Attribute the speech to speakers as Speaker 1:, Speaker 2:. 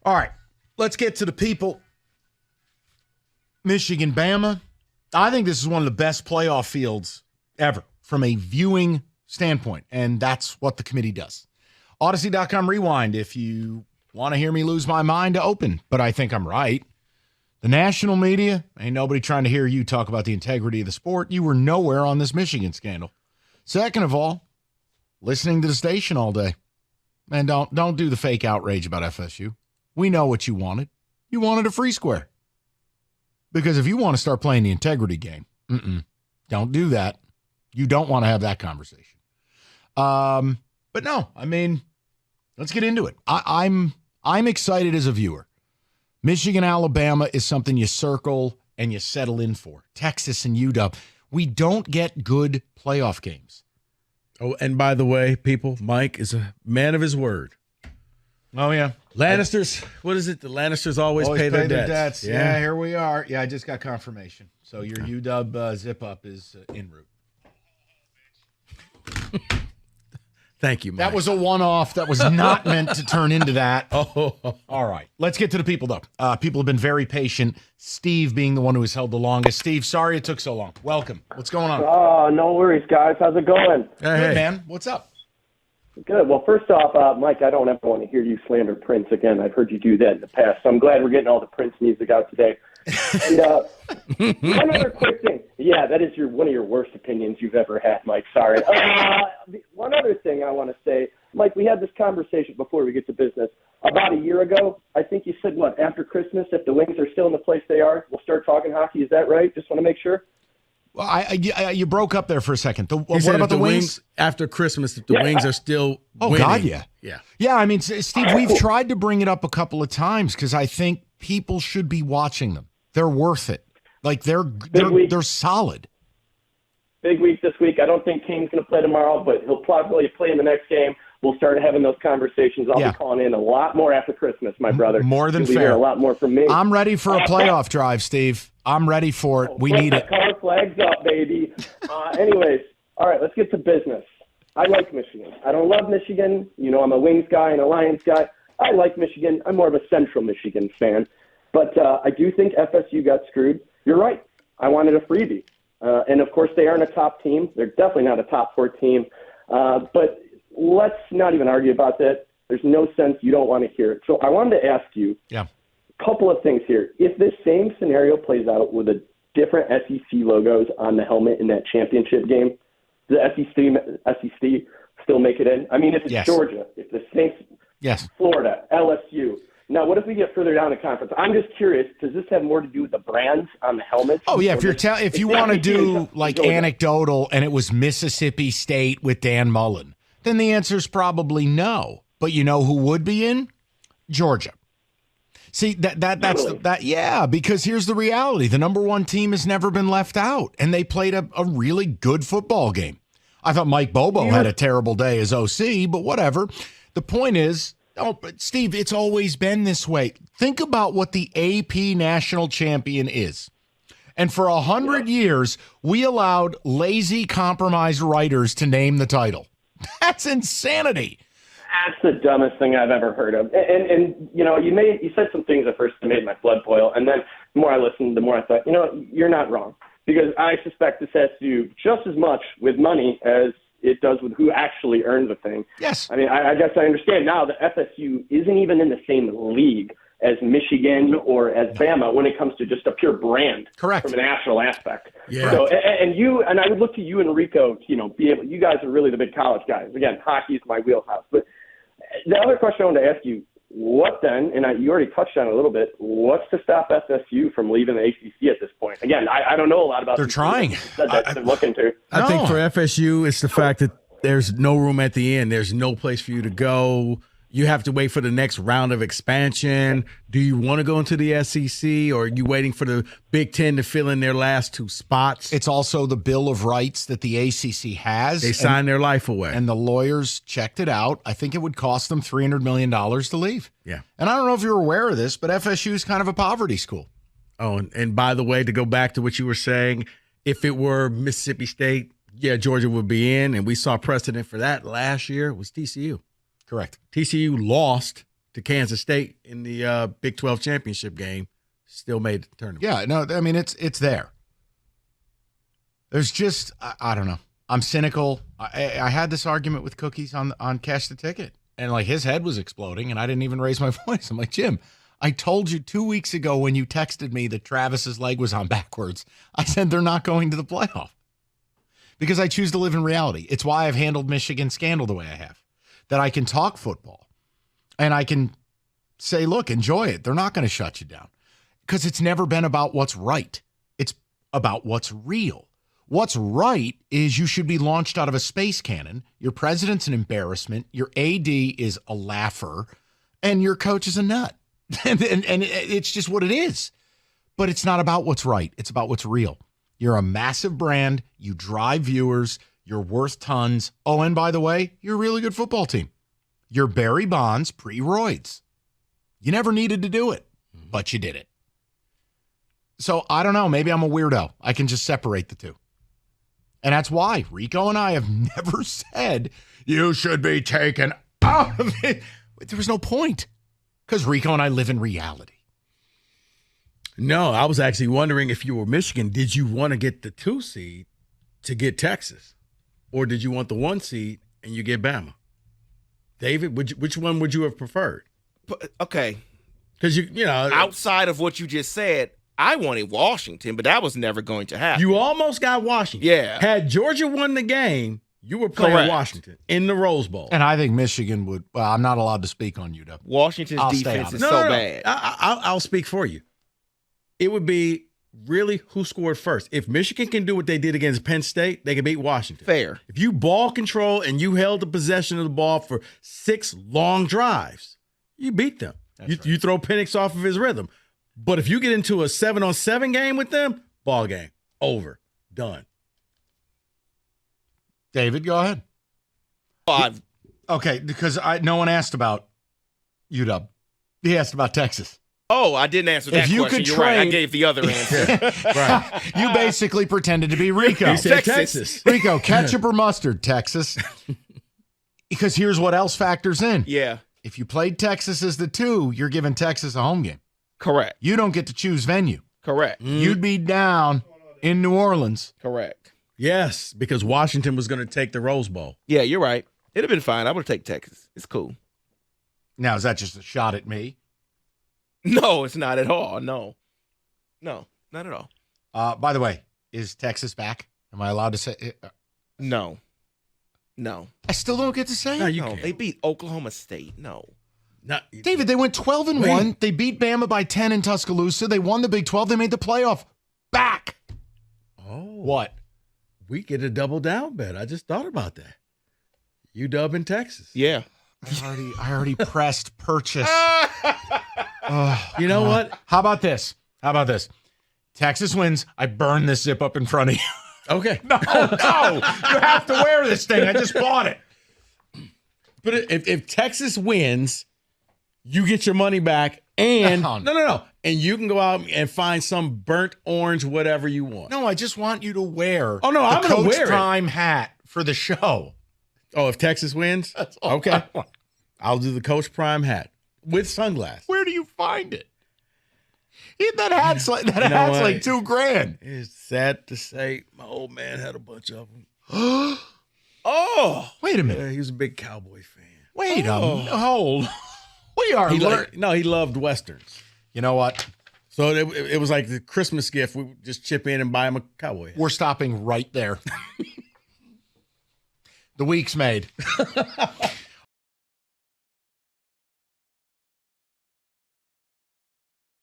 Speaker 1: All right, let's get to the people. Michigan, Bama. I think this is one of the best playoff fields ever from a viewing standpoint, and that's what the committee does. Odyssey.com rewind if you want to hear me lose my mind to open, but I think I'm right. The national media, ain't nobody trying to hear you talk about the integrity of the sport. You were nowhere on this Michigan scandal. Second of all, listening to the station all day. Man, don't do the fake outrage about FSU. We know what you wanted. You wanted a free square. Because if you want to start playing the integrity game, don't do that. You don't want to have that conversation. But no, I mean, let's get into it. I'm excited as a viewer. Michigan, Alabama is something you circle and you settle in for. Texas and UW. We don't get good playoff games.
Speaker 2: Oh, and by the way, people, Mike is a man of his word.
Speaker 1: Oh, yeah.
Speaker 2: Lannisters, what is it? The Lannisters always pay their debts.
Speaker 1: Yeah, here we are. Yeah, I just got confirmation. So your UW zip-up is en route.
Speaker 2: Thank you, Mike.
Speaker 1: That was a one-off. That was not meant to turn into that.
Speaker 2: Oh.
Speaker 1: All right. Let's get to the people, though. People have been very patient. Steve being the one who has held the longest. Steve, sorry it took so long. Welcome. What's going on?
Speaker 3: Oh, no worries, guys. How's it going?
Speaker 1: Good, man. What's up?
Speaker 3: Good. Well, first off, Mike, I don't ever want to hear you slander Prince again. I've heard you do that in the past, so I'm glad we're getting all the Prince music out today. And one other quick thing. Yeah, that is one of your worst opinions you've ever had, Mike. Sorry. One other thing I want to say, Mike, we had this conversation before we get to business. About a year ago, I think you said, after Christmas, if the Wings are still in the place they are, we'll start talking hockey. Is that right? Just want to make sure.
Speaker 1: Well, you broke up there for a second.
Speaker 2: What about the Wings? After Christmas, if the Wings are still winning.
Speaker 1: God, yeah. Yeah, I mean, Steve, we've tried to bring it up a couple of times because I think people should be watching them. They're worth it. Like, they're solid.
Speaker 3: Big week this week. I don't think Kane's going to play tomorrow, but he'll probably play in the next game. We'll start having those conversations. I'll be calling in a lot more after Christmas, my brother.
Speaker 1: More than
Speaker 3: You'll
Speaker 1: fair.
Speaker 3: A lot more from me.
Speaker 1: I'm ready for a playoff drive, Steve. I'm ready for it. We need it.
Speaker 3: Color flags up, baby. Anyways, all right, let's get to business. I like Michigan. I don't love Michigan. You know, I'm a Wings guy and a Lions guy. I like Michigan. I'm more of a Central Michigan fan. But I do think FSU got screwed. You're right. I wanted a freebie. And, of course, they aren't a top team. They're definitely not a top 4 team. But let's not even argue about that. There's no sense. You don't want to hear it. So I wanted to ask you a couple of things here. If this same scenario plays out with a different SEC logos on the helmet in that championship game, the SEC still make it in? I mean, if it's Georgia, if the Saints, Florida, LSU. Now, what if we get further down the conference? I'm just curious, does this have more to do with the brands on the helmets?
Speaker 1: Oh, yeah. If you want to do like anecdotal and it was Mississippi State with Dan Mullen, then the answer is probably no. But you know who would be in? Georgia. See, because here's the reality. The number 1 team has never been left out, and they played a really good football game. I thought Mike Bobo had a terrible day as OC, but whatever. The point is, but Steve, it's always been this way. Think about what the AP national champion is. And for 100 years, we allowed lazy, compromised writers to name the title. That's insanity.
Speaker 3: That's the dumbest thing I've ever heard of. And you know, you said some things at first that made my blood boil, and then the more I listened, the more I thought, you're not wrong. Because I suspect this has to do just as much with money as it does with who actually earns the thing.
Speaker 1: Yes.
Speaker 3: I mean, I guess I understand now that FSU isn't even in the same league as Michigan or as Bama when it comes to just a pure brand.
Speaker 1: Correct.
Speaker 3: From a national aspect.
Speaker 1: Yeah.
Speaker 3: So, and I would look to you and Rico, you guys are really the big college guys. Again, hockey is my wheelhouse. But the other question I wanted to ask you, what then, and you already touched on it a little bit, what's to stop FSU from leaving the ACC at this point? Again, I don't know a lot about
Speaker 1: They're trying.
Speaker 3: They're looking to.
Speaker 2: I think for FSU, it's the fact that there's no room at the end. There's no place for you to go. You have to wait for the next round of expansion. Do you want to go into the SEC, or are you waiting for the Big Ten to fill in their last 2 spots?
Speaker 1: It's also the Bill of Rights that the ACC has.
Speaker 2: They signed their life away.
Speaker 1: And the lawyers checked it out. I think it would cost them $300 million to leave.
Speaker 2: Yeah.
Speaker 1: And I don't know if you're aware of this, but FSU is kind of a poverty school.
Speaker 2: Oh, and by the way, to go back to what you were saying, if it were Mississippi State, Georgia would be in, and we saw precedent for that last year. It was TCU.
Speaker 1: Correct.
Speaker 2: TCU lost to Kansas State in the Big 12 championship game, still made the tournament.
Speaker 1: Yeah, no, I mean, it's there. There's just, I don't know. I'm cynical. I had this argument with Cookies on Cash the Ticket, and like his head was exploding, and I didn't even raise my voice. I'm like, Jim, I told you 2 weeks ago when you texted me that Travis's leg was on backwards. I said they're not going to the playoff because I choose to live in reality. It's why I've handled Michigan scandal the way I have, that I can talk football and I can say, look, enjoy it. They're not going to shut you down because it's never been about what's right. It's about what's real. What's right is you should be launched out of a space cannon. Your president's an embarrassment. Your AD is a laugher, and your coach is a nut. and it's just what it is. But it's not about what's right. It's about what's real. You're a massive brand. You drive viewers. You're worth tons. Oh, and by the way, you're a really good football team. You're Barry Bonds pre-roids. You never needed to do it, but you did it. So I don't know. Maybe I'm a weirdo. I can just separate the two. And that's why Rico and I have never said you should be taken out of it. There was no point because Rico and I live in reality.
Speaker 2: No, I was actually wondering if you were Michigan, did you want to get the 2 seed to get Texas? Or did you want the 1 seed and you get Bama? David, which one would you have preferred?
Speaker 4: Okay.
Speaker 2: Because, you know.
Speaker 4: Outside of what you just said, I wanted Washington, but that was never going to happen.
Speaker 2: You almost got Washington.
Speaker 4: Yeah.
Speaker 2: Had Georgia won the game, you were playing
Speaker 4: Correct.
Speaker 2: Washington in the Rose Bowl.
Speaker 1: And I think Michigan would. Well, I'm not allowed to speak on UW.
Speaker 4: Washington's
Speaker 1: I'll stay
Speaker 4: defense
Speaker 1: on
Speaker 4: is
Speaker 1: it.
Speaker 4: so bad.
Speaker 2: I'll speak for you. It would be really who scored first. If Michigan can do what they did against Penn State, they can beat Washington.
Speaker 4: Fair.
Speaker 2: If you ball control and you held the possession of the ball for 6 long drives, you beat them. You throw Penix off of his rhythm. But if you get into a 7-on-7 game with them, ball game, over, done.
Speaker 1: David, go ahead. Okay, because no one asked about UW. He asked about Texas.
Speaker 4: Oh, I didn't answer that
Speaker 1: If you
Speaker 4: question.
Speaker 1: could
Speaker 4: You're right. I
Speaker 1: trade-
Speaker 4: gave the other answer.
Speaker 2: Right.
Speaker 1: You basically pretended to be Rico.
Speaker 2: He said
Speaker 4: Texas.
Speaker 1: Rico, ketchup or mustard, Texas? Because here's what else factors in.
Speaker 4: Yeah,
Speaker 1: If you played Texas as the 2, you're giving Texas a home game.
Speaker 4: correct.
Speaker 1: You don't get to choose venue.
Speaker 4: Correct.
Speaker 1: You'd be down in New Orleans.
Speaker 4: Correct.
Speaker 2: Yes, because Washington was going to take the Rose Bowl.
Speaker 4: Yeah, you're right. It'd have been fine. I would have taken Texas. It's cool.
Speaker 1: Now, is that just a shot at me?
Speaker 4: No, it's not at all. No, not at all.
Speaker 1: By the way, is Texas back? Am I allowed to say it?
Speaker 4: No.
Speaker 1: I still don't get to say
Speaker 2: No,
Speaker 1: it.
Speaker 2: you
Speaker 4: No,
Speaker 2: can't.
Speaker 4: they beat Oklahoma State. No.
Speaker 2: Not,
Speaker 1: David, they went 12-1. They beat Bama by 10 in Tuscaloosa. They won the Big 12. They made the playoff. Back.
Speaker 2: Oh,
Speaker 1: What?
Speaker 2: we get a double down bet. I just thought about that. UW in Texas.
Speaker 4: Yeah.
Speaker 1: I already pressed purchase.
Speaker 2: You know what?
Speaker 1: How about this? Texas wins. I burn this zip up in front of you.
Speaker 2: Okay.
Speaker 1: No. You have to wear this thing. I just bought it.
Speaker 2: But if Texas wins, you get your money back, and no, and you can go out and find some burnt orange, whatever you want.
Speaker 1: No, I just want you to wear
Speaker 2: Oh, no, I'm
Speaker 1: the
Speaker 2: gonna
Speaker 1: Coach
Speaker 2: wear it.
Speaker 1: Prime hat for the show.
Speaker 2: Oh, if Texas wins,
Speaker 1: That's all
Speaker 2: okay,
Speaker 1: I want.
Speaker 2: I'll do the Coach Prime hat with sunglasses.
Speaker 1: Where do you find it? That hat's like
Speaker 2: know
Speaker 1: hat's
Speaker 2: what?
Speaker 1: like $2,000.
Speaker 2: It's sad to say, my old man had a bunch of them.
Speaker 4: Oh.
Speaker 1: Wait a minute.
Speaker 2: He was a big cowboy fan.
Speaker 1: Wait a minute. Hold. We are.
Speaker 2: He loved westerns.
Speaker 1: You know what?
Speaker 2: So it was like the Christmas gift. We would just chip in and buy him a cowboy hat.
Speaker 1: We're stopping right there. The week's made.